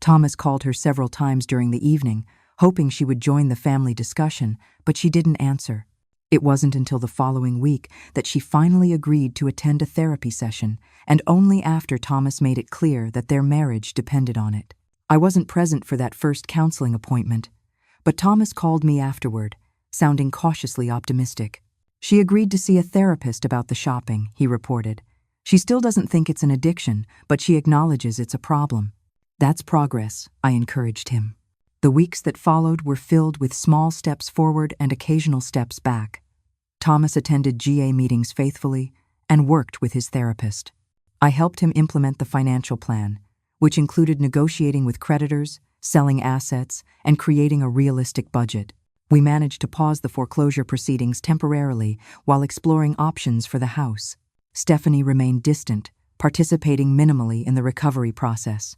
Thomas called her several times during the evening, hoping she would join the family discussion, but she didn't answer. It wasn't until the following week that she finally agreed to attend a therapy session, and only after Thomas made it clear that their marriage depended on it. I wasn't present for that first counseling appointment, but Thomas called me afterward, sounding cautiously optimistic. "She agreed to see a therapist about the shopping," he reported. "She still doesn't think it's an addiction, but she acknowledges it's a problem." "That's progress," I encouraged him. The weeks that followed were filled with small steps forward and occasional steps back. Thomas attended GA meetings faithfully and worked with his therapist. I helped him implement the financial plan, which included negotiating with creditors, selling assets, and creating a realistic budget. We managed to pause the foreclosure proceedings temporarily while exploring options for the house. Stephanie remained distant, participating minimally in the recovery process.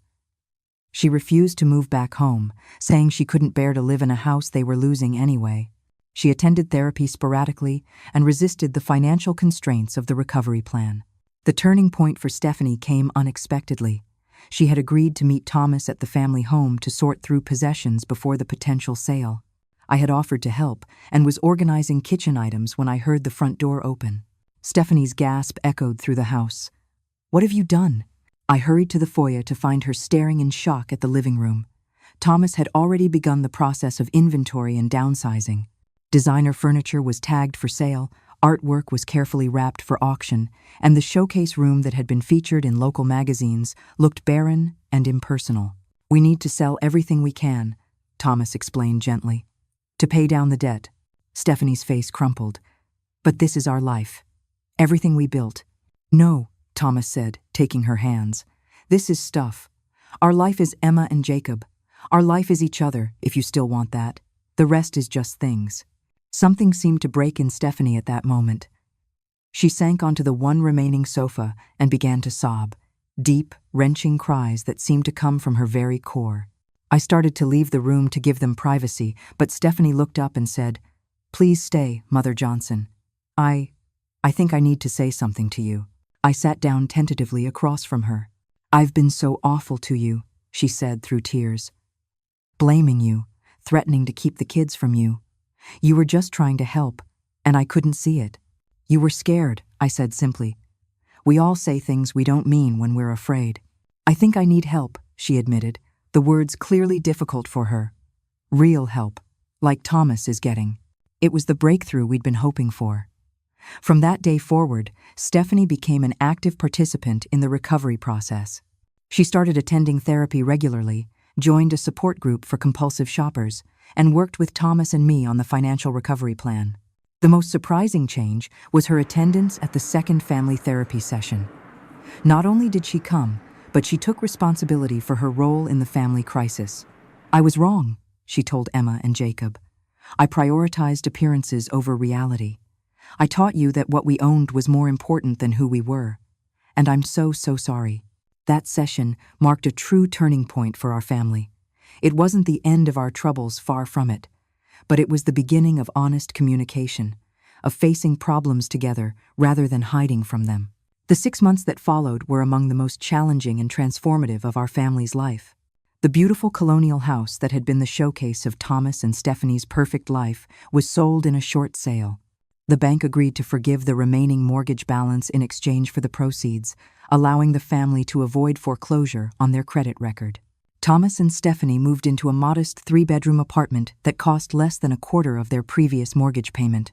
She refused to move back home, saying she couldn't bear to live in a house they were losing anyway. She attended therapy sporadically and resisted the financial constraints of the recovery plan. The turning point for Stephanie came unexpectedly. She had agreed to meet Thomas at the family home to sort through possessions before the potential sale. I had offered to help and was organizing kitchen items when I heard the front door open. Stephanie's gasp echoed through the house. "What have you done?" I hurried to the foyer to find her staring in shock at the living room. Thomas had already begun the process of inventory and downsizing. Designer furniture was tagged for sale, artwork was carefully wrapped for auction, and the showcase room that had been featured in local magazines looked barren and impersonal. "We need to sell everything we can," Thomas explained gently, "to pay down the debt." Stephanie's face crumpled. "But this is our life. Everything we built." "No," Thomas said, taking her hands. "This is stuff. Our life is Emma and Jacob. Our life is each other, if you still want that. The rest is just things." Something seemed to break in Stephanie at that moment. She sank onto the one remaining sofa and began to sob, deep, wrenching cries that seemed to come from her very core. I started to leave the room to give them privacy, but Stephanie looked up and said, "Please stay, Mother Johnson. I think I need to say something to you." I sat down tentatively across from her. "I've been so awful to you," she said through tears. "Blaming you, threatening to keep the kids from you. You were just trying to help, and I couldn't see it." "You were scared," I said simply. "We all say things we don't mean when we're afraid." "I think I need help," she admitted, the words clearly difficult for her. "Real help, like Thomas is getting." It was the breakthrough we'd been hoping for. From that day forward, Stephanie became an active participant in the recovery process. She started attending therapy regularly, joined a support group for compulsive shoppers, and worked with Thomas and me on the financial recovery plan. The most surprising change was her attendance at the second family therapy session. Not only did she come, but she took responsibility for her role in the family crisis. "I was wrong," she told Emma and Jacob. "I prioritized appearances over reality. I taught you that what we owned was more important than who we were. And I'm so sorry." That session marked a true turning point for our family. It wasn't the end of our troubles, far from it, but it was the beginning of honest communication, of facing problems together rather than hiding from them. The 6 months that followed were among the most challenging and transformative of our family's life. The beautiful colonial house that had been the showcase of Thomas and Stephanie's perfect life was sold in a short sale. The bank agreed to forgive the remaining mortgage balance in exchange for the proceeds, allowing the family to avoid foreclosure on their credit record. Thomas and Stephanie moved into a modest 3-bedroom apartment that cost less than a quarter of their previous mortgage payment.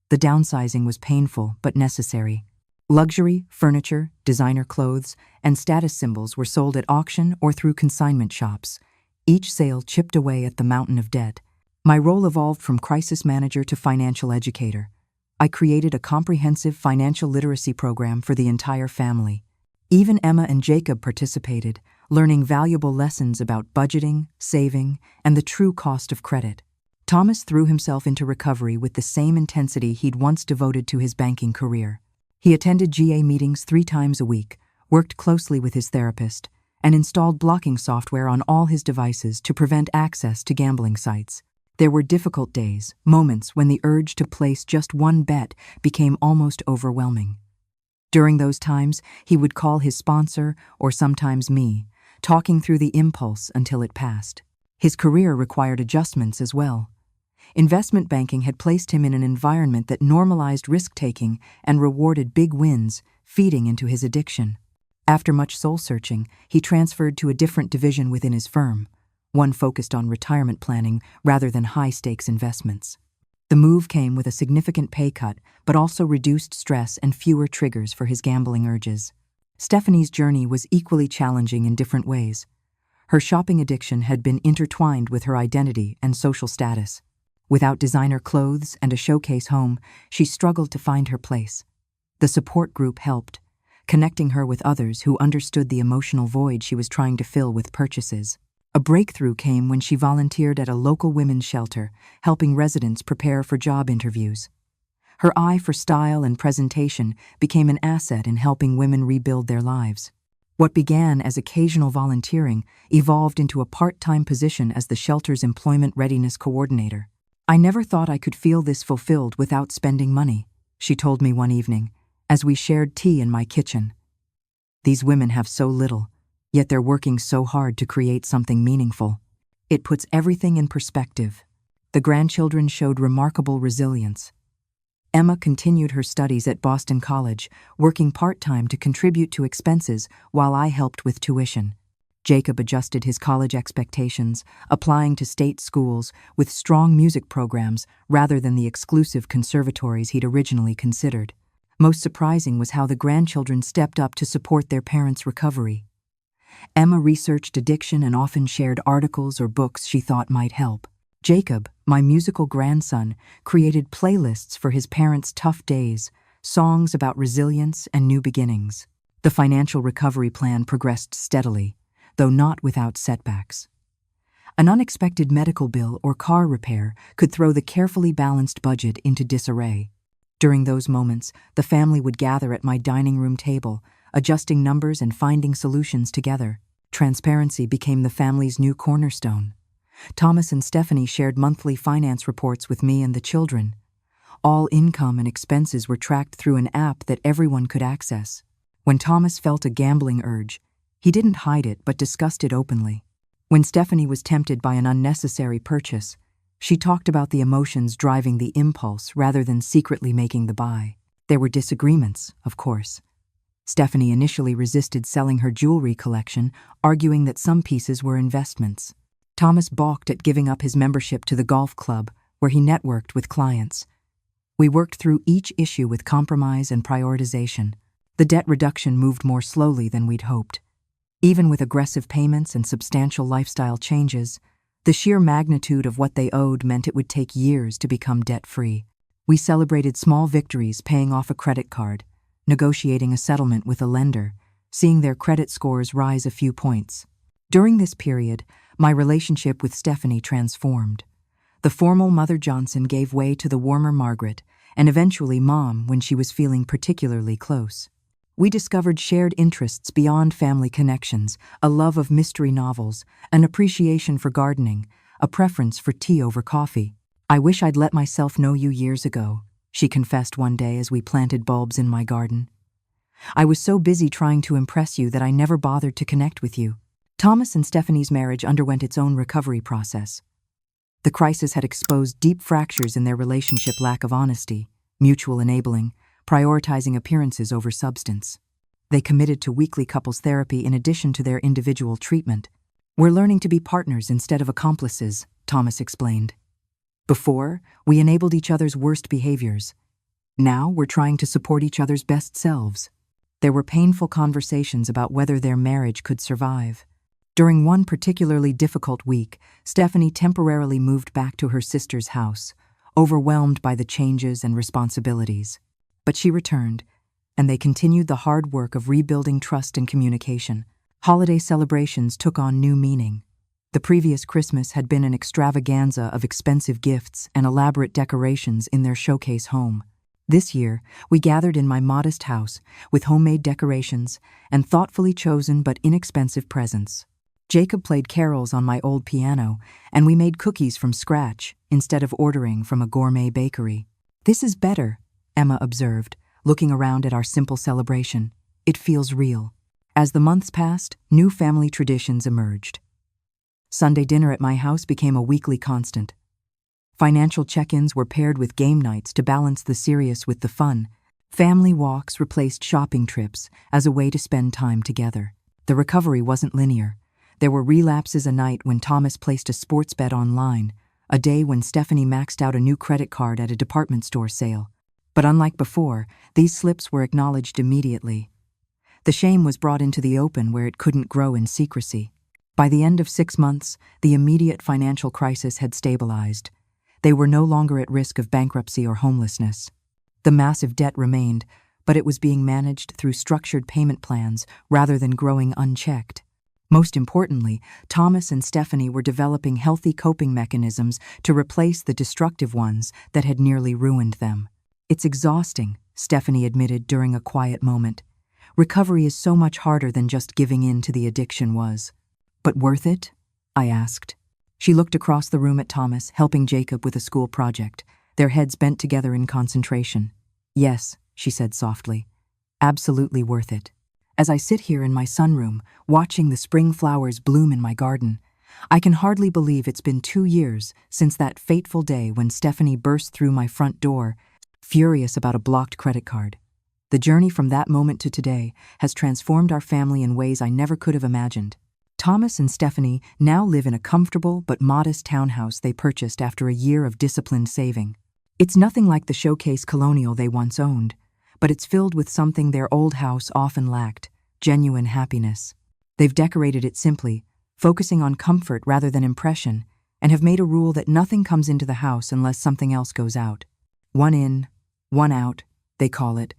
The downsizing was painful but necessary. Luxury, furniture, designer clothes, and status symbols were sold at auction or through consignment shops. Each sale chipped away at the mountain of debt. My role evolved from crisis manager to financial educator. I created a comprehensive financial literacy program for the entire family. Even Emma and Jacob participated, learning valuable lessons about budgeting, saving, and the true cost of credit. Thomas threw himself into recovery with the same intensity he'd once devoted to his banking career. He attended GA meetings 3 times a week, worked closely with his therapist, and installed blocking software on all his devices to prevent access to gambling sites. There were difficult days, moments when the urge to place just one bet became almost overwhelming. During those times, he would call his sponsor, or sometimes me, talking through the impulse until it passed. His career required adjustments as well. Investment banking had placed him in an environment that normalized risk-taking and rewarded big wins, feeding into his addiction. After much soul-searching, he transferred to a different division within his firm, one focused on retirement planning rather than high-stakes investments. The move came with a significant pay cut, but also reduced stress and fewer triggers for his gambling urges. Stephanie's journey was equally challenging in different ways. Her shopping addiction had been intertwined with her identity and social status. Without designer clothes and a showcase home, she struggled to find her place. The support group helped, connecting her with others who understood the emotional void she was trying to fill with purchases. A breakthrough came when she volunteered at a local women's shelter, helping residents prepare for job interviews. Her eye for style and presentation became an asset in helping women rebuild their lives. What began as occasional volunteering evolved into a part-time position as the shelter's employment readiness coordinator. "I never thought I could feel this fulfilled without spending money," she told me one evening, as we shared tea in my kitchen. "These women have so little, yet they're working so hard to create something meaningful. It puts everything in perspective." The grandchildren showed remarkable resilience. Emma continued her studies at Boston College, working part-time to contribute to expenses while I helped with tuition. Jacob adjusted his college expectations, applying to state schools with strong music programs rather than the exclusive conservatories he'd originally considered. Most surprising was how the grandchildren stepped up to support their parents' recovery. Emma researched addiction and often shared articles or books she thought might help. Jacob, my musical grandson, created playlists for his parents' tough days, songs about resilience and new beginnings. The financial recovery plan progressed steadily, though not without setbacks. An unexpected medical bill or car repair could throw the carefully balanced budget into disarray. During those moments, the family would gather at my dining room table, adjusting numbers and finding solutions together. Transparency became the family's new cornerstone. Thomas and Stephanie shared monthly finance reports with me and the children. All income and expenses were tracked through an app that everyone could access. When Thomas felt a gambling urge, he didn't hide it but discussed it openly. When Stephanie was tempted by an unnecessary purchase, she talked about the emotions driving the impulse rather than secretly making the buy. There were disagreements, of course. Stephanie initially resisted selling her jewelry collection, arguing that some pieces were investments. Thomas balked at giving up his membership to the golf club, where he networked with clients. We worked through each issue with compromise and prioritization. The debt reduction moved more slowly than we'd hoped. Even with aggressive payments and substantial lifestyle changes, the sheer magnitude of what they owed meant it would take years to become debt-free. We celebrated small victories, paying off a credit card, negotiating a settlement with a lender, seeing their credit scores rise a few points. During this period, my relationship with Stephanie transformed. The formal Mother Johnson gave way to the warmer Margaret, and eventually Mom when she was feeling particularly close. We discovered shared interests beyond family connections, a love of mystery novels, an appreciation for gardening, a preference for tea over coffee. "I wish I'd let myself know you years ago," she confessed one day as we planted bulbs in my garden. I was so busy trying to impress you that I never bothered to connect with you." Thomas and Stephanie's marriage underwent its own recovery process. The crisis had exposed deep fractures in their relationship: lack of honesty, mutual enabling, prioritizing appearances over substance. They committed to weekly couples therapy in addition to their individual treatment. "We're learning to be partners instead of accomplices," Thomas explained. "Before, we enabled each other's worst behaviors. Now we're trying to support each other's best selves." There were painful conversations about whether their marriage could survive. During one particularly difficult week, Stephanie temporarily moved back to her sister's house, overwhelmed by the changes and responsibilities. But she returned, and they continued the hard work of rebuilding trust and communication. Holiday celebrations took on new meaning. The previous Christmas had been an extravaganza of expensive gifts and elaborate decorations in their showcase home. This year, we gathered in my modest house with homemade decorations and thoughtfully chosen but inexpensive presents. Jacob played carols on my old piano, and we made cookies from scratch instead of ordering from a gourmet bakery. "This is better," Emma observed, looking around at our simple celebration. "It feels real." As the months passed, new family traditions emerged. Sunday dinner at my house became a weekly constant. Financial check-ins were paired with game nights to balance the serious with the fun. Family walks replaced shopping trips as a way to spend time together. The recovery wasn't linear. There were relapses: a night when Thomas placed a sports bet online, a day when Stephanie maxed out a new credit card at a department store sale. But unlike before, these slips were acknowledged immediately. The shame was brought into the open where it couldn't grow in secrecy. By the end of 6 months, the immediate financial crisis had stabilized. They were no longer at risk of bankruptcy or homelessness. The massive debt remained, but it was being managed through structured payment plans rather than growing unchecked. Most importantly, Thomas and Stephanie were developing healthy coping mechanisms to replace the destructive ones that had nearly ruined them. "It's exhausting," Stephanie admitted during a quiet moment. "Recovery is so much harder than just giving in to the addiction was." "But worth it?" I asked. She looked across the room at Thomas, helping Jacob with a school project, their heads bent together in concentration. "Yes," she said softly. "Absolutely worth it. As I sit here in my sunroom, watching the spring flowers bloom in my garden, I can hardly believe it's been 2 years since that fateful day when Stephanie burst through my front door, furious about a blocked credit card. The journey from that moment to today has transformed our family in ways I never could have imagined." Thomas and Stephanie now live in a comfortable but modest townhouse they purchased after a year of disciplined saving. It's nothing like the showcase colonial they once owned, but it's filled with something their old house often lacked: genuine happiness. They've decorated it simply, focusing on comfort rather than impression, and have made a rule that nothing comes into the house unless something else goes out. "One in, one out," they call it,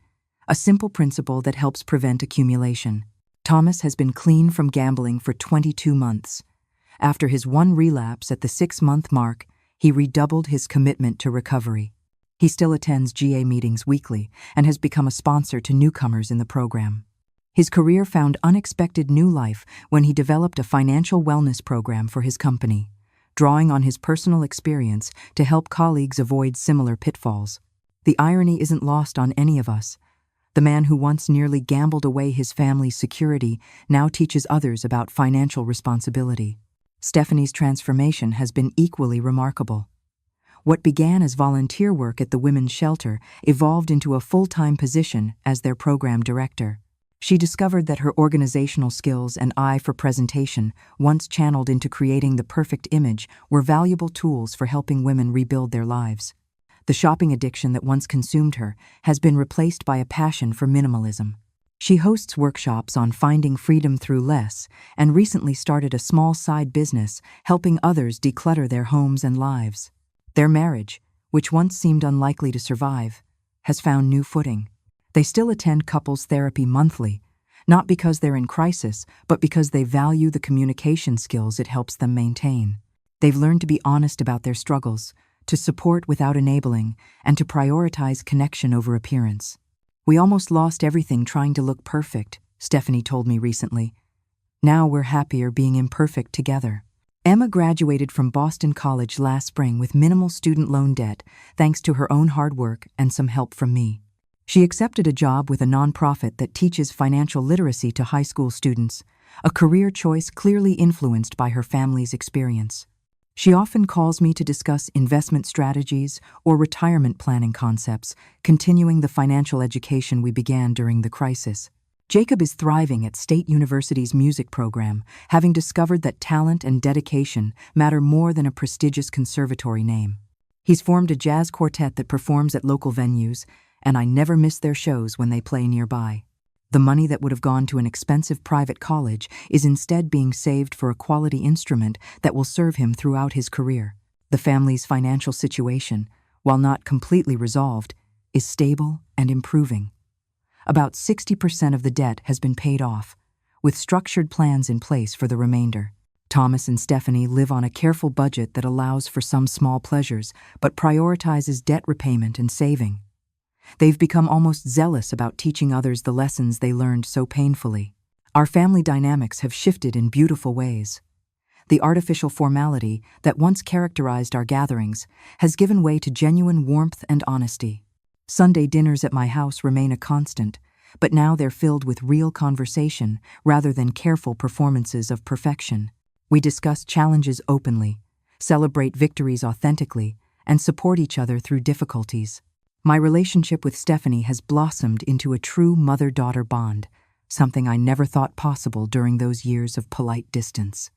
a simple principle that helps prevent accumulation. Thomas has been clean from gambling for 22 months. After his one relapse at the 6-month mark, he redoubled his commitment to recovery. He still attends GA meetings weekly and has become a sponsor to newcomers in the program. His career found unexpected new life when he developed a financial wellness program for his company, drawing on his personal experience to help colleagues avoid similar pitfalls. The irony isn't lost on any of us. The man who once nearly gambled away his family's security now teaches others about financial responsibility. Stephanie's transformation has been equally remarkable. What began as volunteer work at the women's shelter evolved into a full-time position as their program director. She discovered that her organizational skills and eye for presentation, once channeled into creating the perfect image, were valuable tools for helping women rebuild their lives. The shopping addiction that once consumed her has been replaced by a passion for minimalism. She hosts workshops on finding freedom through less and recently started a small side business helping others declutter their homes and lives. Their marriage, which once seemed unlikely to survive, has found new footing. They still attend couples therapy monthly, not because they're in crisis, but because they value the communication skills it helps them maintain. They've learned to be honest about their struggles, to support without enabling, and to prioritize connection over appearance. "We almost lost everything trying to look perfect," Stephanie told me recently. "Now we're happier being imperfect together." Emma graduated from Boston College last spring with minimal student loan debt, thanks to her own hard work and some help from me. She accepted a job with a nonprofit that teaches financial literacy to high school students, a career choice clearly influenced by her family's experience. She often calls me to discuss investment strategies or retirement planning concepts, continuing the financial education we began during the crisis. Jacob is thriving at State University's music program, having discovered that talent and dedication matter more than a prestigious conservatory name. He's formed a jazz quartet that performs at local venues, and I never miss their shows when they play nearby. The money that would have gone to an expensive private college is instead being saved for a quality instrument that will serve him throughout his career. The family's financial situation, while not completely resolved, is stable and improving. About 60% of the debt has been paid off, with structured plans in place for the remainder. Thomas and Stephanie live on a careful budget that allows for some small pleasures, but prioritizes debt repayment and saving. They've become almost zealous about teaching others the lessons they learned so painfully. Our family dynamics have shifted in beautiful ways. The artificial formality that once characterized our gatherings has given way to genuine warmth and honesty. Sunday dinners at my house remain a constant, but now they're filled with real conversation rather than careful performances of perfection. We discuss challenges openly, celebrate victories authentically, and support each other through difficulties. My relationship with Stephanie has blossomed into a true mother-daughter bond, something I never thought possible during those years of polite distance.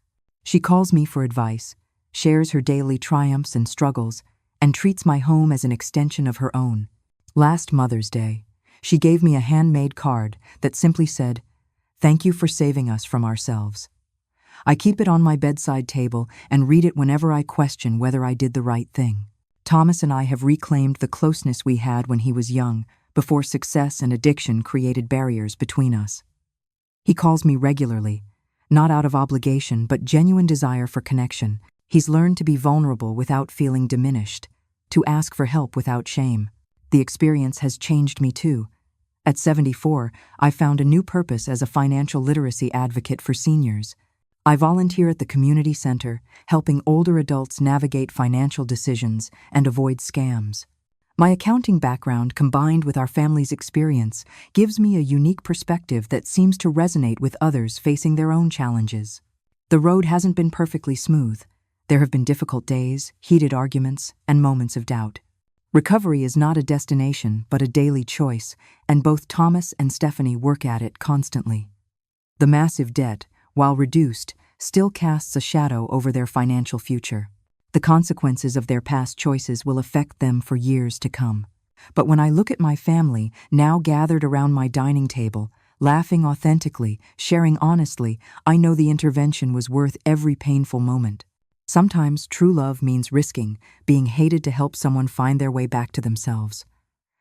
She calls me for advice, shares her daily triumphs and struggles, and treats my home as an extension of her own. Last Mother's Day, she gave me a handmade card that simply said, "Thank you for saving us from ourselves." I keep it on my bedside table and read it whenever I question whether I did the right thing. Thomas and I have reclaimed the closeness we had when he was young, before success and addiction created barriers between us. He calls me regularly, not out of obligation but genuine desire for connection. He's learned to be vulnerable without feeling diminished, to ask for help without shame. The experience has changed me too. At 74, I found a new purpose as a financial literacy advocate for seniors. I volunteer at the community center, helping older adults navigate financial decisions and avoid scams. My accounting background combined with our family's experience gives me a unique perspective that seems to resonate with others facing their own challenges. The road hasn't been perfectly smooth. There have been difficult days, heated arguments, and moments of doubt. Recovery is not a destination but a daily choice, and both Thomas and Stephanie work at it constantly. The massive debt, while reduced, still casts a shadow over their financial future. The consequences of their past choices will affect them for years to come. But when I look at my family, now gathered around my dining table, laughing authentically, sharing honestly, I know the intervention was worth every painful moment. Sometimes true love means risking, being hated to help someone find their way back to themselves.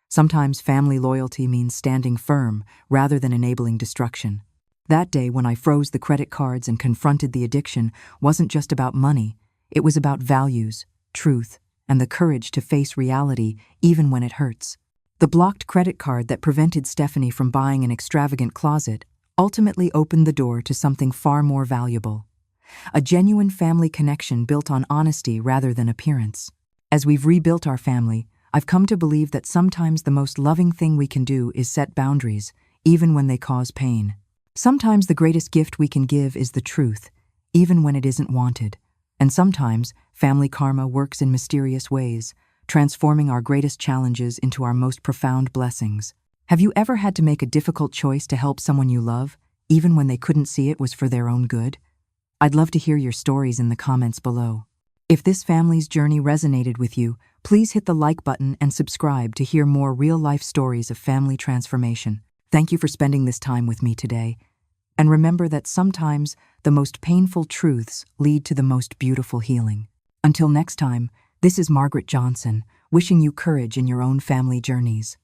Sometimes family loyalty means standing firm rather than enabling destruction. That day when I froze the credit cards and confronted the addiction wasn't just about money, it was about values, truth, and the courage to face reality even when it hurts. The blocked credit card that prevented Stephanie from buying an extravagant closet ultimately opened the door to something far more valuable. A genuine family connection built on honesty rather than appearance. As we've rebuilt our family, I've come to believe that sometimes the most loving thing we can do is set boundaries, even when they cause pain. Sometimes the greatest gift we can give is the truth, even when it isn't wanted. And sometimes family karma works in mysterious ways, transforming our greatest challenges into our most profound blessings. Have you ever had to make a difficult choice to help someone you love, even when they couldn't see it was for their own good? I'd love to hear your stories in the comments below. If this family's journey resonated with you, please hit the like button and subscribe to hear more real-life stories of family transformation. Thank you for spending this time with me today. And remember that sometimes the most painful truths lead to the most beautiful healing. Until next time, this is Margaret Johnson, wishing you courage in your own family journeys.